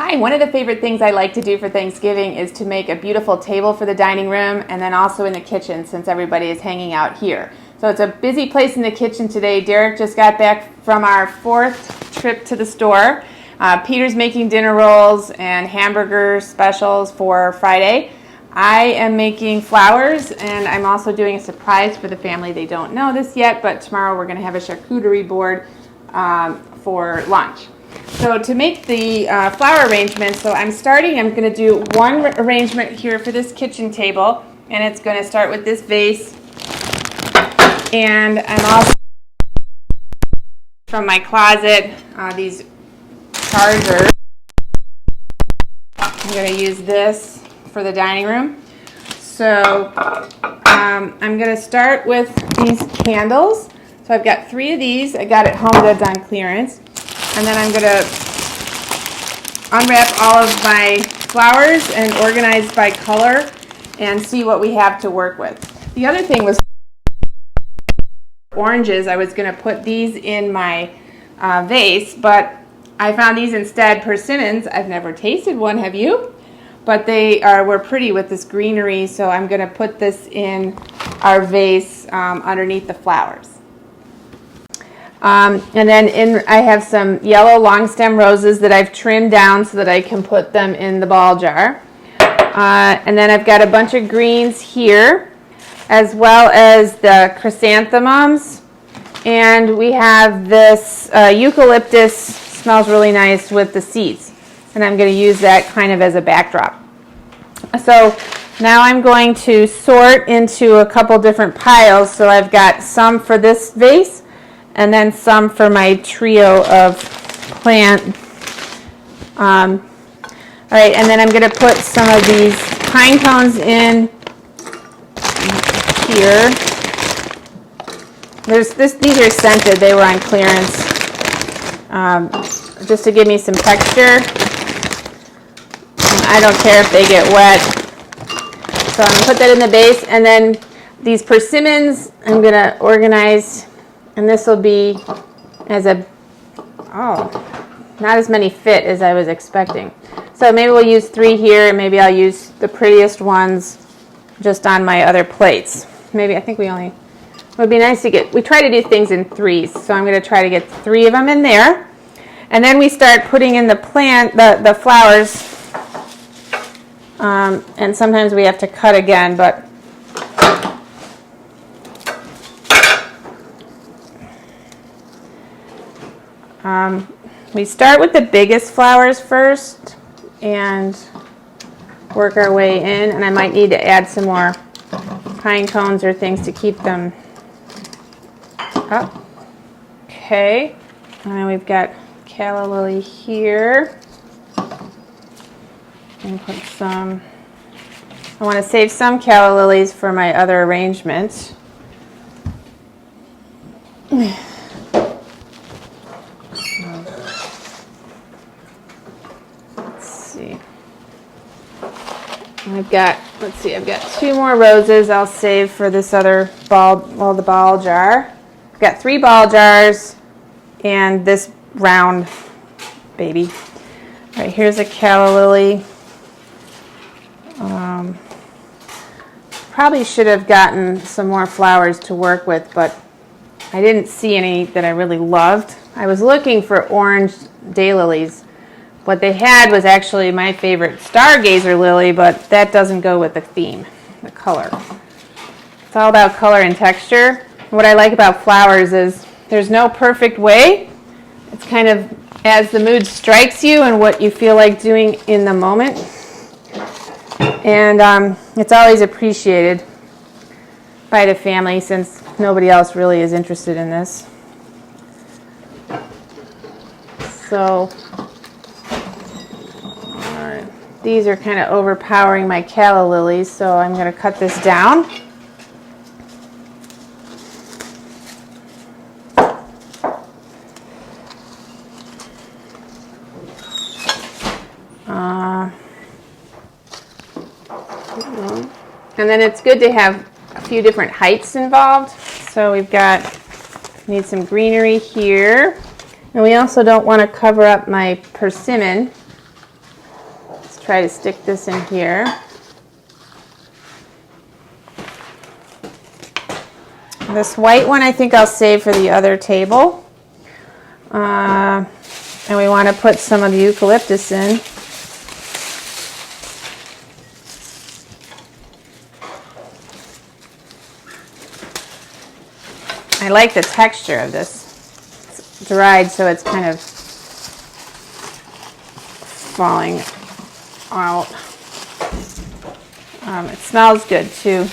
Hi, one of the favorite things I like to do for Thanksgiving is to make a beautiful table for the dining room and then also in the kitchen since everybody is hanging out here. So it's a busy place in the kitchen today. Derek just got back from our 4th trip to the store. Peter's making dinner rolls and hamburger specials for Friday. I am making flowers, and I'm also doing a surprise for the family. They don't know this yet, but tomorrow we're going to have a charcuterie board for lunch. So to make the flower arrangement, I'm going to do one arrangement here for this kitchen table, and it's going to start with this vase. And I'm also from my closet, these chargers. I'm going to use this for the dining room. So I'm going to start with these candles. So I've got 3 of these. I got at HomeGoods on clearance. And then I'm going to unwrap all of my flowers and organize by color and see what we have to work with. The other thing was oranges. I was going to put these in my vase, but I found these instead persimmons. I've never tasted one, have you? But they were pretty with this greenery, so I'm going to put this in our vase underneath the flowers. And then I have some yellow long stem roses that I've trimmed down so that I can put them in the ball jar. And then I've got a bunch of greens here, as well as the chrysanthemums. And we have this eucalyptus, smells really nice with the seeds. And I'm going to use that kind of as a backdrop. So now I'm going to sort into a couple different piles. So I've got some for this vase, and then some for my trio of plant. All right, and then I'm going to put some of these pine cones in here. These are scented. They were on clearance, just to give me some texture. And I don't care if they get wet. So I'm going to put that in the base, and then these persimmons I'm going to organize. And this will be not as many fit as I was expecting. So maybe we'll use 3 here, and maybe I'll use the prettiest ones just on my other plates. I think it would be nice to we try to do things in 3s, so I'm going to try to get 3 of them in there. And then we start putting in the flowers, and sometimes we have to cut again, but we start with the biggest flowers first and work our way in, and I might need to add some more pine cones or things to keep them up. Okay, and then we've got calla lily here. And put some, I want to save some calla lilies for my other arrangements. I've got 2 more roses I'll save for this other the ball jar. I've got 3 ball jars and this round baby. All right, here's a calla lily. Probably should have gotten some more flowers to work with, but I didn't see any that I really loved. I was looking for orange daylilies. What they had was actually my favorite stargazer lily, but that doesn't go with the theme, the color. It's all about color and texture. What I like about flowers is there's no perfect way. It's kind of as the mood strikes you and what you feel like doing in the moment. And it's always appreciated by the family since nobody else really is interested in this. So these are kind of overpowering my calla lilies, so I'm going to cut this down. And then it's good to have a few different heights involved. So need some greenery here. And we also don't want to cover up my persimmon. try to stick this in here. This white one I think I'll save for the other table. And we want to put some of the eucalyptus in. I like the texture of this. It's dried, so it's kind of falling out. It smells good too.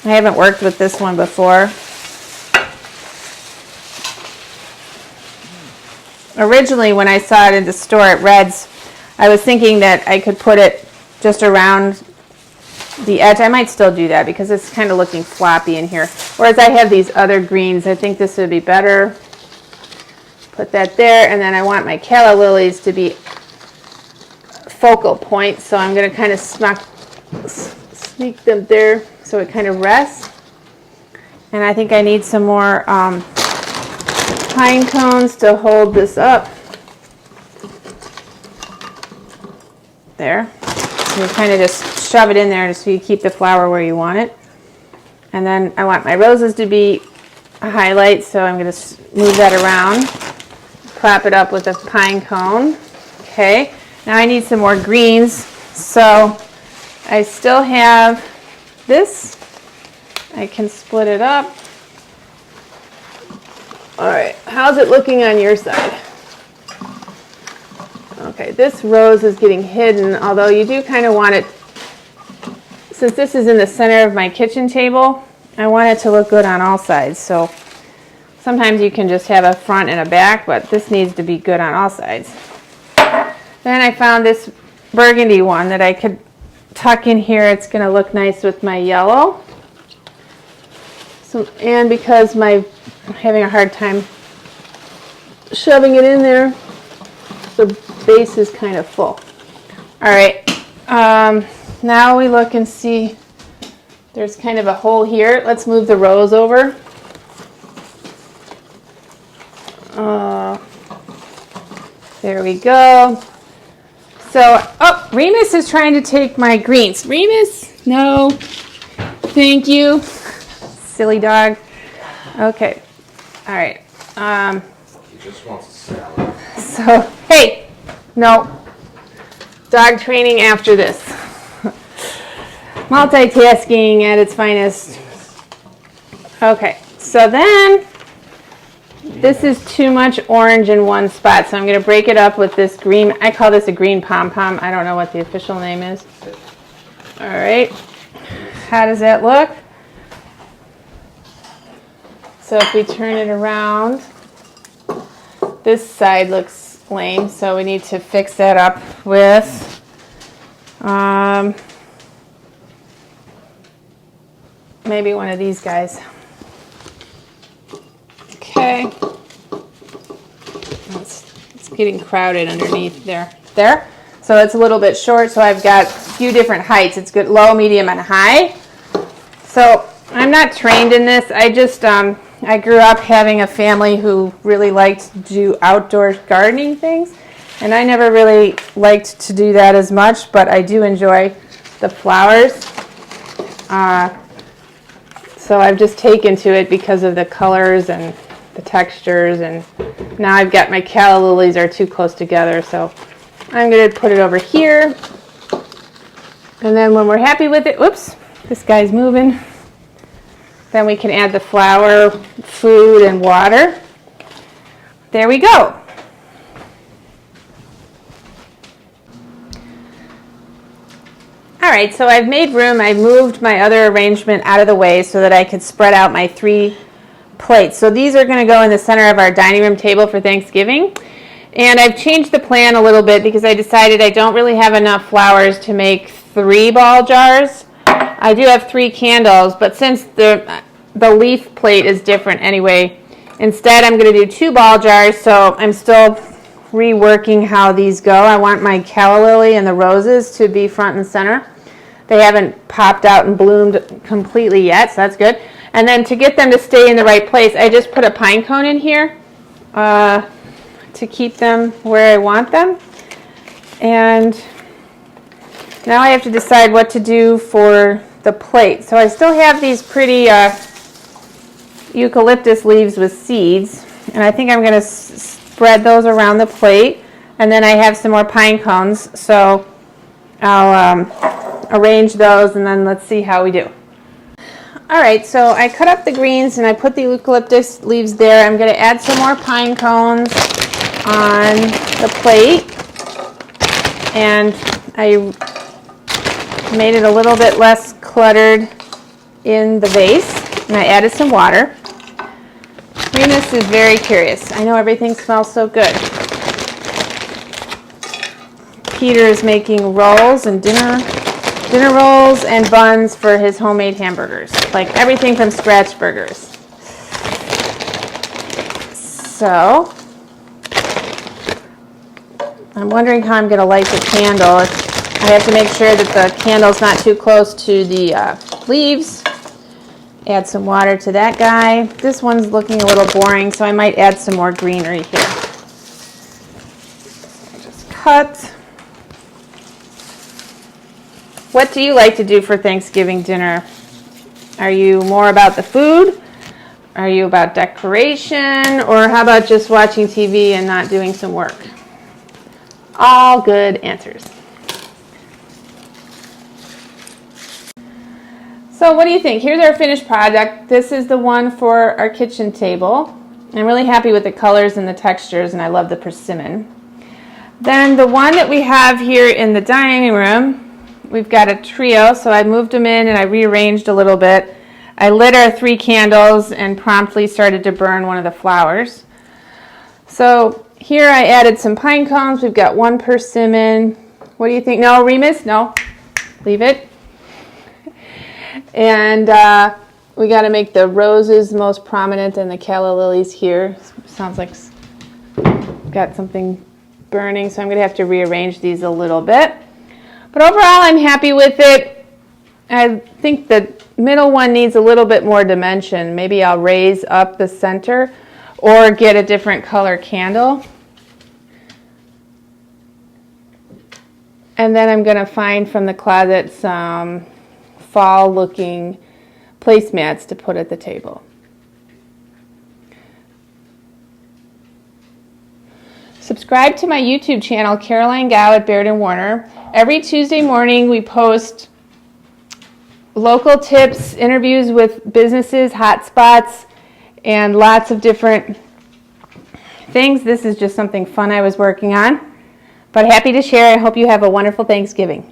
I haven't worked with this one before. Originally, when I saw it in the store at Red's, I was thinking that I could put it just around the edge. I might still do that because it's kind of looking floppy in here. Whereas I have these other greens, I think this would be better. Put that there, and then I want my calla lilies to be focal point, so I'm going to kind of sneak them there so it kind of rests. And I think I need some more pine cones to hold this up. There. You kind of just shove it in there just so you keep the flower where you want it. And then I want my roses to be a highlight, so I'm going to move that around. Prop it up with a pine cone. Okay, now I need some more greens. So I still have this. I can split it up. All right, how's it looking on your side? Okay, this rose is getting hidden, although you do kind of want it, since this is in the center of my kitchen table, I want it to look good on all sides. So sometimes you can just have a front and a back, but this needs to be good on all sides. Then I found this burgundy one that I could tuck in here. It's going to look nice with my yellow. So, and because I'm having a hard time shoving it in there, the base is kind of full. All right, now we look and see there's kind of a hole here. Let's move the rose over. There we go. So, oh, Remus is trying to take my greens. Remus, no, thank you. Silly dog. Okay, all right. He just wants a salad. So, hey, no, dog training after this. Multitasking at its finest. Okay, so then this is too much orange in one spot, so I'm going to break it up with this green. I call this a green pom-pom. I don't know what the official name is. All right, how does that look? So if we turn it around, this side looks lame, so we need to fix that up with maybe one of these guys. Okay. It's getting crowded underneath there. There. So it's a little bit short, so I've got a few different heights. It's good, low, medium, and high. So I'm not trained in this. I just I grew up having a family who really liked to do outdoor gardening things, and I never really liked to do that as much, but I do enjoy the flowers. So I've just taken to it because of the colors and the textures, and now I've got my calla lilies are too close together, so I'm going to put it over here. And then when we're happy with it, whoops, this guy's moving. Then we can add the flour, food, and water. There we go. All right, so I've made room. I moved my other arrangement out of the way so that I could spread out my 3 plates. So these are going to go in the center of our dining room table for Thanksgiving. And I've changed the plan a little bit because I decided I don't really have enough flowers to make 3 ball jars. I do have 3 candles, but since the leaf plate is different anyway, instead I'm going to do 2 ball jars, so I'm still reworking how these go. I want my calla lily and the roses to be front and center. They haven't popped out and bloomed completely yet, so that's good. And then to get them to stay in the right place, I just put a pine cone in here to keep them where I want them. And Now I have to decide what to do for the plate. So I still have these pretty eucalyptus leaves with seeds, and I think I'm going to spread those around the plate. And then I have some more pine cones, so I'll arrange those, and then let's see how we do. All right, so I cut up the greens and I put the eucalyptus leaves there. I'm going to add some more pine cones on the plate, and I made it a little bit less cluttered in the vase, and I added some water. Remus is very curious. I know everything smells so good. Peter is making rolls and dinner rolls and buns for his homemade hamburgers, like everything from scratch burgers. So I'm wondering how I'm going to light the candle. I have to make sure that the candle's not too close to the leaves. Add some water to that guy. This one's looking a little boring, so I might add some more greenery here. Just cut. What do you like to do for Thanksgiving dinner? Are you more about the food? Are you about decoration? Or how about just watching TV and not doing some work? All good answers. So what do you think? Here's our finished product. This is the one for our kitchen table. I'm really happy with the colors and the textures, and I love the persimmon. Then the one that we have here in the dining room, we've got a trio, so I moved them in and I rearranged a little bit. I lit our 3 candles and promptly started to burn one of the flowers. So here I added some pine cones. We've got 1 persimmon. What do you think? No, Remus? No. Leave it. And we got to make the roses most prominent and the calla lilies here. Sounds like got something burning, so I'm going to have to rearrange these a little bit. But overall, I'm happy with it. I think the middle one needs a little bit more dimension. Maybe I'll raise up the center or get a different color candle. And then I'm going to find from the closet some fall-looking placemats to put at the table. Subscribe to my YouTube channel, Caroline Gow at Baird & Warner. Every Tuesday morning we post local tips, interviews with businesses, hot spots, and lots of different things. This is just something fun I was working on, but happy to share. I hope you have a wonderful Thanksgiving.